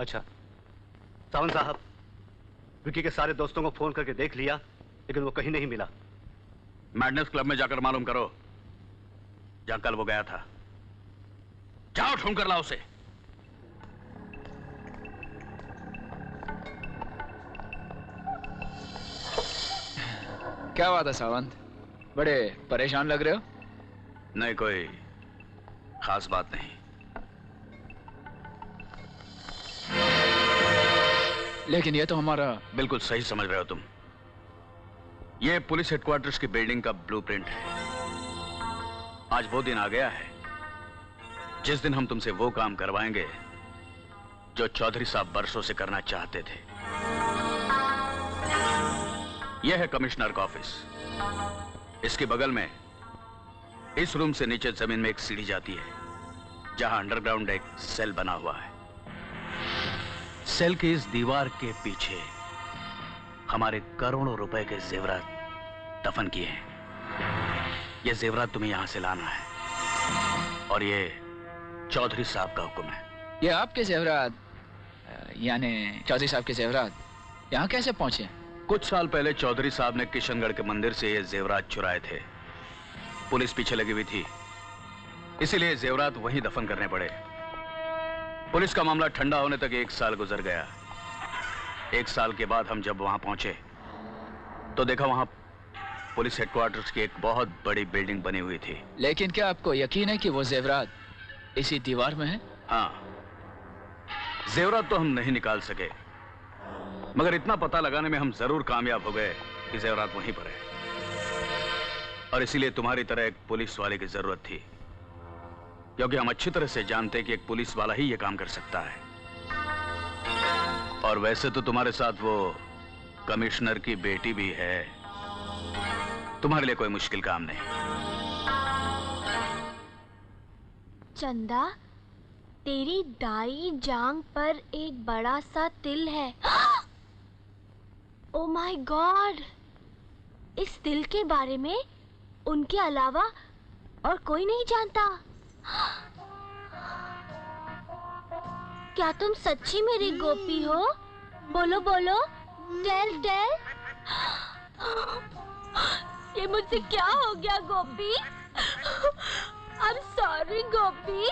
अच्छा, सावंत साहब, विकी के सारे दोस्तों को फोन करके देख लिया, लेकिन वो कहीं नहीं मिला। मैडनेस क्लब में जाकर मालूम करो, जहां कल वो गया था। जाओ ढूंढ कर लाओ उसे। क्या बात है सावंत, बड़े परेशान लग रहे हो? नहीं, कोई खास बात नहीं। लेकिन ये तो हमारा... बिल्कुल सही समझ रहे हो तुम। ये पुलिस हेडक्वार्टर्स की बिल्डिंग का ब्लूप्रिंट है। आज वो दिन आ गया है जिस दिन हम तुमसे वो काम करवाएंगे जो चौधरी साहब बरसों से करना चाहते थे। यह है कमिश्नर का ऑफिस। इसके बगल में इस रूम से नीचे जमीन में एक सीढ़ी जाती है, जहां अंडरग्राउंड एक सेल बना हुआ है। सेल के इस दीवार के पीछे हमारे करोड़ों रुपए के जेवरात दफन किए हैं। ये जेवरात तुम्हें यहां से लाना है और ये चौधरी साहब का हुक्म है। ये आपके जेवरात, यानी चौधरी साहब के जेवरात यहाँ कैसे पहुंचे? कुछ साल पहले चौधरी साहब ने किशनगढ़ के मंदिर से ये जेवरात चुराए थे। पुलिस पीछे लगी हुई थी, इसीलिए जेवरात वहीं दफन करने पड़े। पुलिस का मामला ठंडा होने तक 1 साल गुजर गया। 1 साल के बाद हम जब वहां पहुंचे तो देखा वहां पुलिस हेडक्वार्टर्स की एक बहुत बड़ी बिल्डिंग बनी हुई थी। लेकिन क्या आपको यकीन है कि वो जेवरात इसी दीवार में है? हाँ, जेवरात तो हम नहीं निकाल सके, मगर इतना पता लगाने में हम जरूर कामयाब हो गए कि जेवरात वहीं पर है। और इसीलिए तुम्हारी तरह एक पुलिस वाले की जरूरत थी, क्योंकि हम अच्छी तरह से जानते हैं कि एक पुलिस वाला ही यह काम कर सकता है। और वैसे तो तुम्हारे साथ वो कमिश्नर की बेटी भी है, तुम्हारे लिए कोई मुश्किल काम नहीं। चंदा, तेरी दाई जांग पर एक बड़ा सा तिल है। Oh my God! इस तिल के बारे में उनके अलावा और कोई नहीं जानता। क्या तुम सच्ची मेरी गोपी हो? बोलो बोलो, टेल टेल। ये मुझसे क्या हो गया गोपी? I'm sorry गोपी,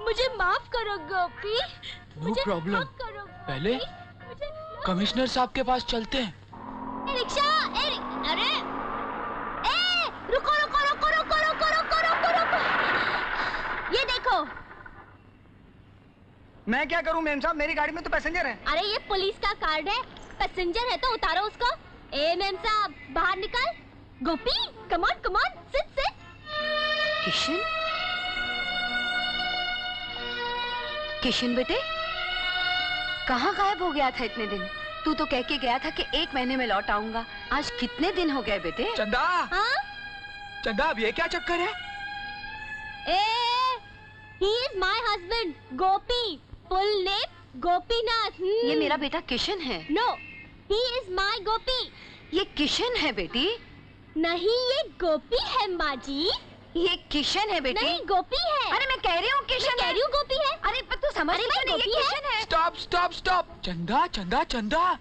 मुझे माफ करो गोपी। No problem। पहले कमिश्नर साहब के पास चलते हैं। रिक्शा, अरे, रुको रुको रुको रुको रुको रुको रुको रुको। ये देखो। मैं क्या करूं मेम साहब, मेरी गाड़ी में तो पैसेंजर है। अरे ये पुलिस का कार्ड है, पैसेंजर है तो उतारो उसको। ए मेम साहब, बाहर निकल। Gopi, come on, sit sit. Kishan बेटे, कहाँ गायब हो गया था इतने दिन? तू तो कह के गया था कि 1 महीने में लौट आऊंगा। आज कितने दिन हो गए बेटे? चंदा, हाँ? चंदा, अब ये क्या चक्कर है? He is my husband, Gopi. Full name Gopinath. ये मेरा बेटा किशन है। No, he is my गोपी। ये किशन है बेटी। नहीं, ये गोपी है माँ जी। ये किशन है बेटी। नहीं, गोपी है। अरे मैं कह रही हूँ किशन है। कह रही हूँ गोपी है। अरे पर तू समझ नहीं, ये किशन है। Stop stop stop. चंदा चंदा चंदा,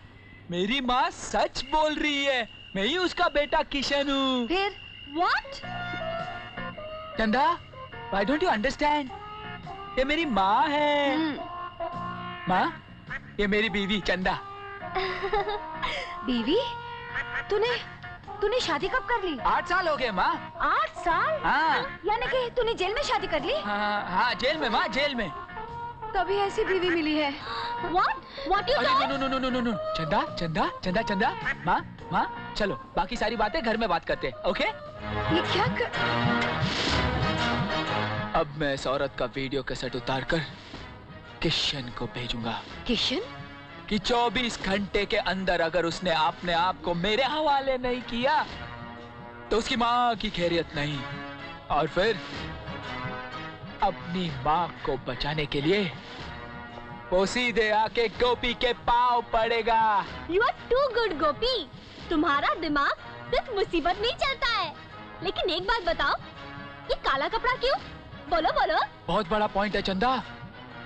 मेरी माँ सच बोल रही है, मैं ही उसका बेटा किशन हूँ। फिर What? चंदा, why don't you understand? ये मेरी माँ है। माँ, ये मेरी बीवी चंदा। बीवी? तूने शादी कब कर ली? 8 साल हो गए माँ। 8 साल? हाँ। यानी कि तूने जेल में शादी कर ली? हाँ, जेल में माँ, जेल में। तभी ऐसी बीवी मिली है। What you अरे नो। चंदा चंदा चंदा चंदा, माँ चलो, बाकी सारी बातें घर में बात करते हैं, ओके? ये क्या अब मैं इस औरत का वीडियो कैसेट उतार कर किशन को भेजूंगा। किशन? कि 24 घंटे के अंदर अगर उसने अपने आप को मेरे हवाले नहीं किया तो उसकी माँ की खैरियत नहीं। और फिर अपनी माँ को बचाने के लिए वो सीधे आके गोपी के पाँव पड़ेगा। You are too good गोपी। तुम्हारा दिमाग सिर्फ मुसीबत में ही चलता है। लेकिन एक बात बताओ, ये काला कपड़ा क्यों? बोलो बोलो। बहुत बड़ा पॉइंट है चंदा।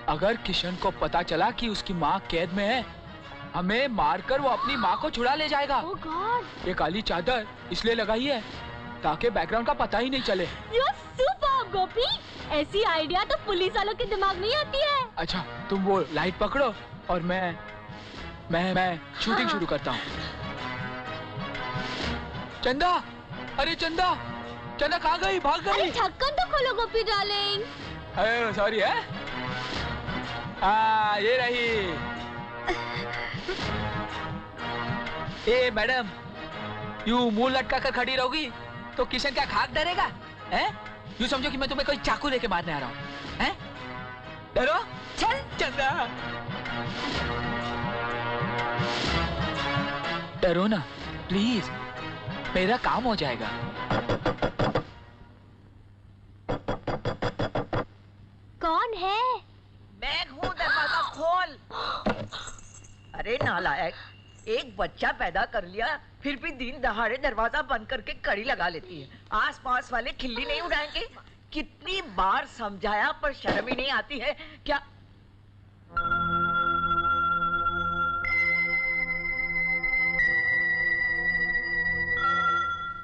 अगर किशन को पता चला कि उसकी माँ कैद में है, हमें मारकर वो अपनी माँ को छुड़ा ले जाएगा। ओह गॉड। ये काली चादर इसलिए लगाई है ताकि बैकग्राउंड का पता ही नहीं चले। यू सुपर गोपी, ऐसी आइडिया तो पुलिस वालों के दिमाग में ही आती है। अच्छा तुम वो लाइट पकड़ो और मैं शूटिंग शुरू करता हूँ। चंदा, अरे चंदा, चंदा कहाँ गई? भाग गई। अरे ढक्कन तो खोलो गोपी डार्लिंग। अरे सॉरी है। ये रही। ए मैडम, यूं मुंह लटका कर खड़ी रहोगी तो किशन क्या खाक डरेगा? हैं? यूं समझो कि मैं तुम्हें कोई चाकू लेके मारने आ रहा हूँ। हैं? डरो? चल चंदा। डरो ना प्लीज, मेरा काम हो जाएगा। कौन है? मैं हूँ, दरवाजा खोल। अरे नालायक, एक बच्चा पैदा कर लिया फिर भी दिन दहाड़े दरवाजा बंद करके कड़ी लगा लेती है। आस पास वाले खिल्ली नहीं उड़ाएंगे? कितनी बार समझाया पर शर्म ही नहीं आती है क्या?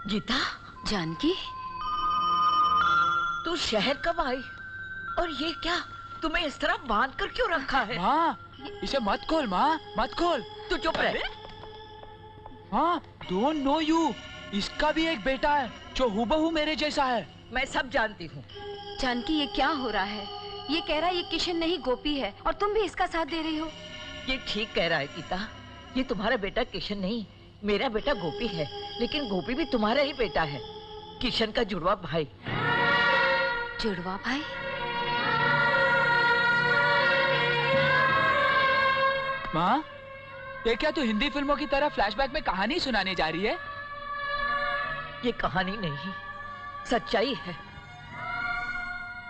गीता, जानकी, तू शहर कब आई? और ये क्या, तुम्हें इस तरह बांध कर क्यों रखा है? माँ, इसे मत खोल माँ, मत खोल। तू चुप रह। हाँ, डोंट नो यू, इसका भी एक बेटा है जो हूबहू मेरे जैसा है। मैं सब जानती हूँ। जानकी ये क्या हो रहा है? ये कह रहा है ये किशन नहीं गोपी है और तुम भी इसका साथ दे रही हो। ये ठीक कह रहा है गीता, ये तुम्हारा बेटा किशन नहीं, मेरा बेटा गोपी है। लेकिन गोपी भी तुम्हारा ही बेटा है, किशन का जुड़वा भाई। जुड़वा भाई? माँ, ये क्या तू हिंदी फिल्मों की तरह फ्लैशबैक में कहानी सुनाने जा रही है? ये कहानी नहीं, सच्चाई है।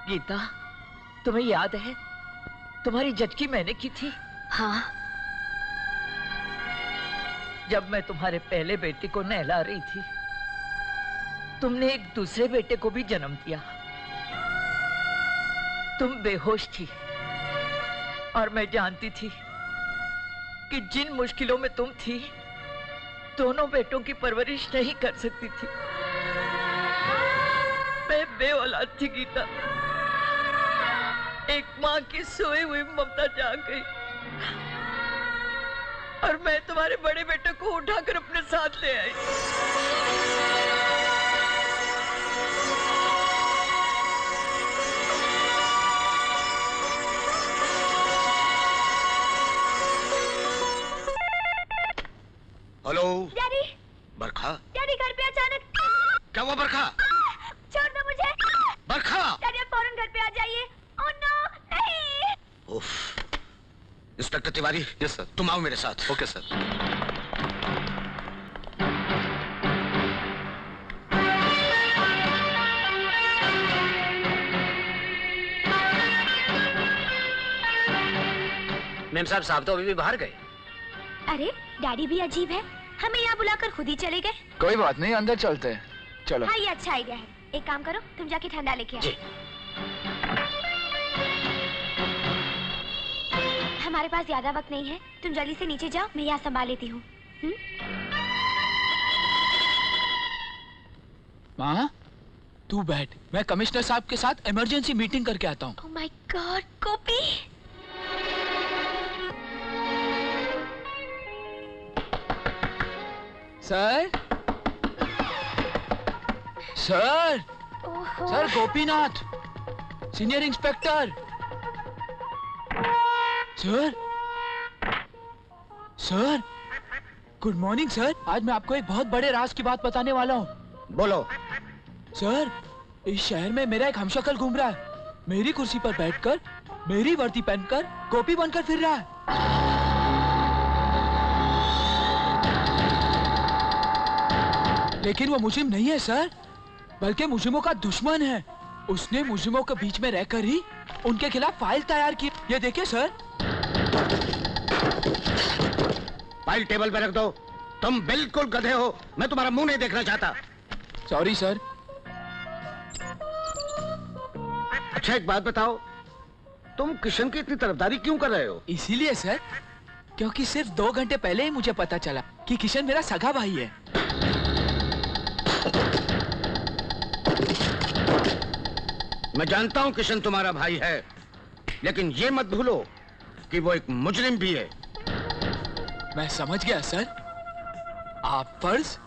गीता, तुम्हें याद है तुम्हारी जचकी मैंने की थी? हाँ। जब मैं तुम्हारे पहले बेटे को नहला रही थी, तुमने एक दूसरे बेटे को भी जन्म दिया। तुम बेहोश थी और मैं जानती थी कि जिन मुश्किलों में तुम थी, दोनों बेटों की परवरिश नहीं कर सकती थी। मैं बेऔलाद थी गीता। एक माँ की सोई हुई ममता जाग गई और मैं तुम्हारे बड़े बेटे को उठाकर अपने साथ ले आई। हेलो डैडी, बरखा, डैडी घर पे अचानक। क्या हुआ बरखा? छोड़ दो मुझे। बरखा, डैडी आप फौरन घर पे आ जाइए। ओह नो, नहीं। उफ। Inspector Tiwari, yes sir. तुम आओ मेरे साथ। Okay sir. मेम साहब तो अभी भी बाहर गए। अरे डैडी भी अजीब है, हमें यहाँ बुलाकर खुद ही चले गए। कोई बात नहीं, अंदर चलते हैं। चलो। हाँ ये अच्छा आइडिया है। एक काम करो, तुम जाके ठंडा लेके आओ। जी। हमारे पास ज्यादा वक्त नहीं है, तुम जल्दी से नीचे जाओ, मैं यहाँ संभाल लेती हूँ। माँ, तू बैठ, मैं कमिश्नर साहब के साथ इमरजेंसी मीटिंग करके आता हूँ। Oh my God, Gopi. Sir, sir, ओहो। Sir Gopinath, senior inspector. Sir, sir, good morning sir. आज मैं आपको एक बहुत बड़े राज की बात बताने वाला हूँ। बोलो। सर, इस शहर में मेरा एक हमशक्ल घूम रहा है, मेरी कुर्सी पर बैठकर, मेरी वर्दी पहनकर, गोपी बनकर फिर रहा है। लेकिन वो मुजरिम नहीं है सर, बल्कि मुजरिमों का दुश्मन है। उसने मुजरिमों के बीच में रहकर ही उनके खिलाफ फाइल तैयार की। ये देखिए सर। फाइल टेबल पे रख दो। तुम बिल्कुल गधे हो, मैं तुम्हारा मुंह नहीं देखना चाहता। Sorry sir. अच्छा एक बात बताओ, तुम किशन की इतनी तरफदारी क्यों कर रहे हो? इसीलिए सर, क्योंकि सिर्फ 2 घंटे पहले ही मुझे पता चला कि किशन मेरा सगा भाई है। मैं जानता हूं किशन तुम्हारा भाई है, लेकिन ये मत भूलो कि वो एक मुजरिम भी है। मैं समझ गया सर, आप फर्ज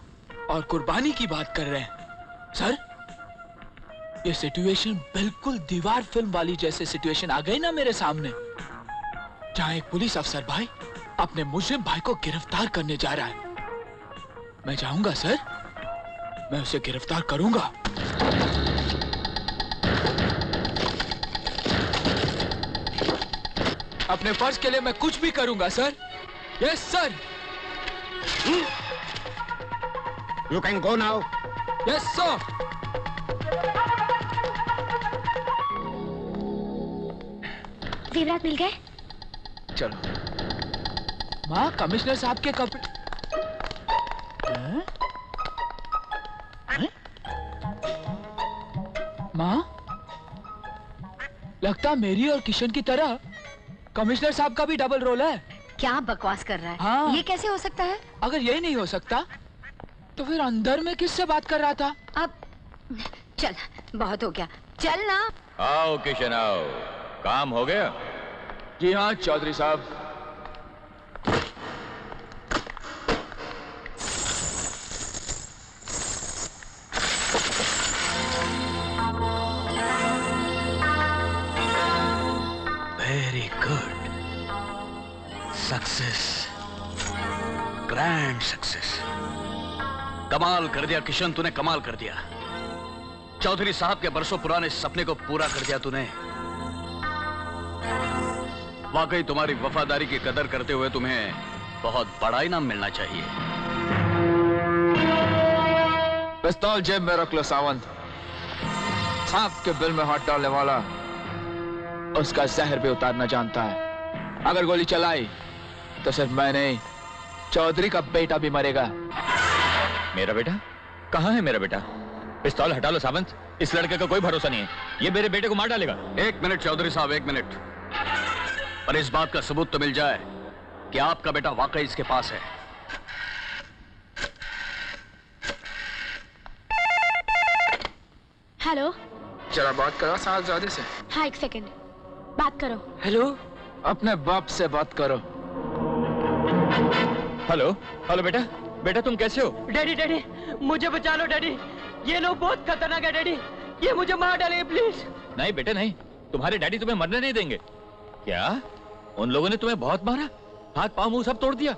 और कुर्बानी की बात कर रहे हैं। सर, ये सिचुएशन बिल्कुल दीवार फिल्म वाली जैसे सिचुएशन आ गई ना मेरे सामने, जहां एक पुलिस अफसर भाई अपने मुजरिम भाई को गिरफ्तार करने जा रहा है। मैं जाऊंगा सर, मैं उसे गिरफ्तार करूंगा। अपने फर्ज के लिए मैं कुछ भी करूंगा sir. Yes sir. You can go now. Yes sir. जेवरात मिल गए? चलो। माँ, कमिश्नर साहब के कपड़े। माँ, लगता मेरी और किशन की तरह कमिश्नर साहब का भी डबल रोल है। क्या बकवास कर रहा है? हाँ। ये कैसे हो सकता है? अगर यही नहीं हो सकता तो फिर अंदर में किससे बात कर रहा था? अब चल, बहुत हो गया, चल ना। आओ किशन आओ, काम हो गया? जी हाँ चौधरी साहब। Very good, success, grand success. कमाल कर दिया किशन, तूने कमाल कर दिया। चौधरी साहब के बरसों पुराने सपने को पूरा कर दिया तूने। वाकई तुम्हारी वफादारी की कदर करते हुए तुम्हें बहुत बड़ा इनाम मिलना चाहिए। पिस्तौल जेब में रख लो सावंत। सांप के बिल में हाथ डालने वाला उसका जहर भी उतारना जानता है। अगर गोली चलाई तो सिर्फ मैं नहीं, चौधरी का बेटा भी मरेगा। मेरा बेटा? कहाँ है मेरा बेटा? पिस्तौल हटा लो सावंत, इस लड़के का कोई भरोसा नहीं है, ये मेरे बेटे को मार डालेगा। एक मिनट चौधरी साहब, एक मिनट। पर इस बात का सबूत तो मिल जाए कि आपका बेटा वाकई इसके पास है। हेलो। जरा बात करो साहबजादे से। हाँ, एक सेकंड, बात करो। हेलो, अपने बाप से बात करो। हेलो हेलो बेटा, बेटा तुम कैसे हो? डैडी डैडी मुझे बचा लो डैडी, ये लोग बहुत खतरनाक है डैडी, ये मुझे मार डालेंगे प्लीज। नहीं बेटे नहीं, तुम्हारे डैडी तुम्हें मरने नहीं देंगे। क्या उन लोगों ने तुम्हें बहुत मारा? हाथ पांव मुंह सब तोड़ दिया?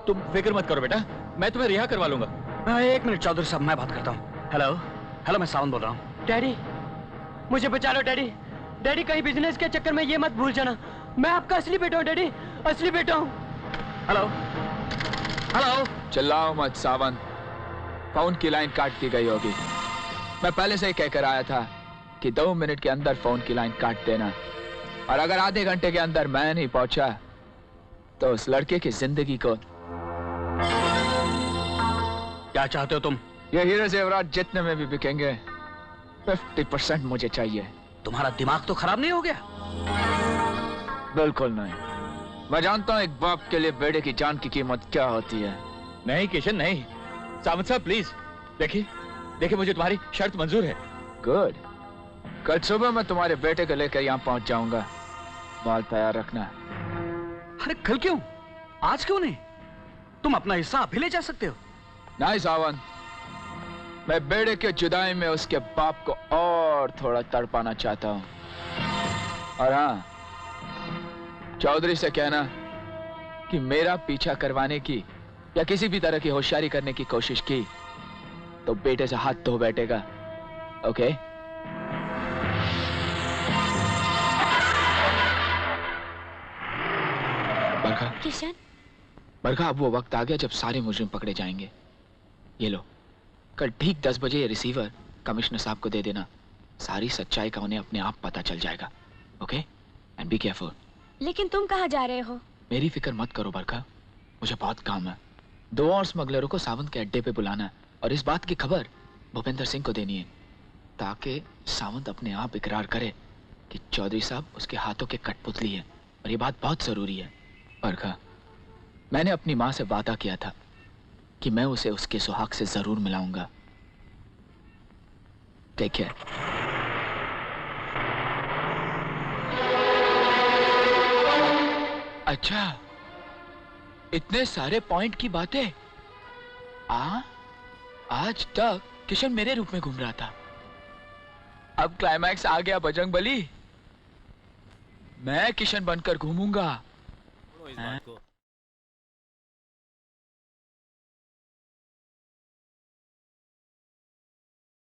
तुम फिक्र मत करो बेटा, मैं तुम्हें रिहा करवा लूंगा। एक मिनट चौधरी साहब, मैं बात करता हूँ। हेलो हेलो, मैं सावंत बोल रहा हूँ। डैडी मुझे बचा लो डैडी, डैडी कहीं बिजनेस के चक्कर में ये मत भूल जाना, मैं आपका असली बेटा हूँ डैडी, असली बेटा हूँ। Hello hello. चिल्लाओ मत सावंत, फोन की लाइन काट दी गई होगी। मैं पहले से ही कहकर आया था कि 2 मिनट के अंदर फोन की लाइन काट देना, और अगर आधे घंटे के अंदर मैं नहीं पहुंचा तो उस लड़के की जिंदगी को। क्या चाहते हो तुम? ये हीरे जेवरात जितने में भी बिकेंगे 50% मुझे चाहिए। तुम्हारा दिमाग तो खराब नहीं हो गया? बिल्कुल नहीं, मैं जानता हूँ एक बाप के लिए बेटे की जान की कीमत क्या होती है। नहीं किशन नहीं, सावंत साहब प्लीज, देखिए देखिए मुझे तुम्हारी शर्त मंजूर है। गुड, कल सुबह मैं तुम्हारे बेटे को लेकर यहाँ पहुंच जाऊंगा, बाल तैयार रखना। अरे कल क्यों, आज क्यों नहीं? तुम अपना हिस्सा अभी ले जा सकते हो। नहीं सावंत, मैं बेटे के जुदाई में उसके बाप को और थोड़ा तड़पाना चाहता हूँ। और हाँ, चौधरी से कहना कि मेरा पीछा करवाने की या किसी भी तरह की होशियारी करने की कोशिश की तो बेटे से हाथ धो बैठेगा। ओके? बरखा, किशन, बरखा, अब वो वक्त आ गया जब सारे मुजरिम पकड़े जाएंगे। ये लो, कल ठीक 10 बजे ये रिसीवर कमिश्नर साहब को दे देना। सारी सच्चाई का उन्हें अपने आप पता चल जाएगा। ओके? And be careful. लेकिन तुम कहाँ जा रहे हो? मेरी फिक्र मत करो बरखा, मुझे बहुत काम है। 2 और स्मगलरों को सावंत के अड्डे पे बुलाना है और इस बात की खबर भूपेंद्र सिंह को देनी है, ताकि सावंत अपने आप इकरार करे कि चौधरी साहब उसके हाथों के कठपुतली हैं और ये बात बहुत जरूरी है। बरखा, मैंने अपनी माँ से वादा किया था कि मैं उसे उसके सुहाग से जरूर मिलाऊंगा। Take care. अच्छा, इतने सारे पॉइंट की बातें। आज तक किशन मेरे रूप में घूम रहा था, अब क्लाइमैक्स आ गया बजरंगबली। मैं किशन बनकर घूमूंगा। इस बात को